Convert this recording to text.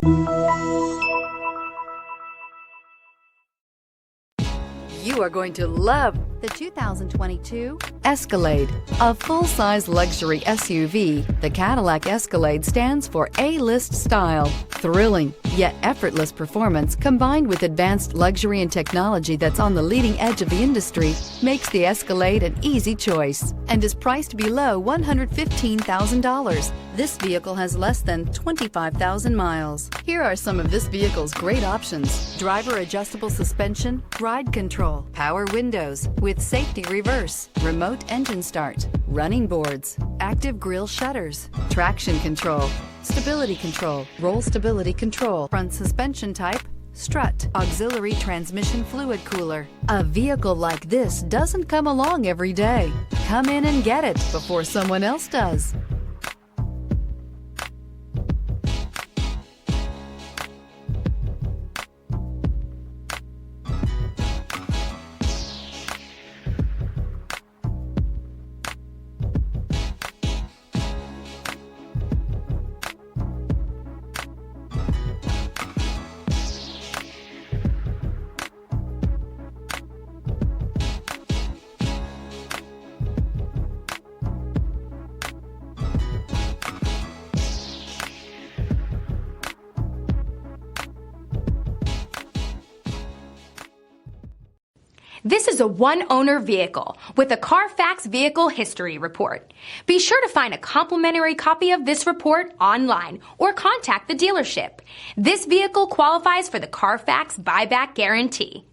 You are going to love the 2022 Escalade. A full-size luxury SUV, the Cadillac Escalade stands for A-list style. Thrilling, yet effortless performance combined with advanced luxury and technology that's on the leading edge of the industry makes the Escalade an easy choice and is priced below $115,000. This vehicle has less than 25,000 miles. Here are some of this vehicle's great options: driver adjustable suspension, ride control, power windows with safety reverse, remote engine start, running boards, active grille shutters, traction control, stability control, roll stability control, front suspension type, strut, auxiliary transmission fluid cooler. A vehicle like this doesn't come along every day. Come in and get it before someone else does. This is a one-owner vehicle with a Carfax Vehicle History Report. Be sure to find a complimentary copy of this report online or contact the dealership. This vehicle qualifies for the Carfax Buyback Guarantee.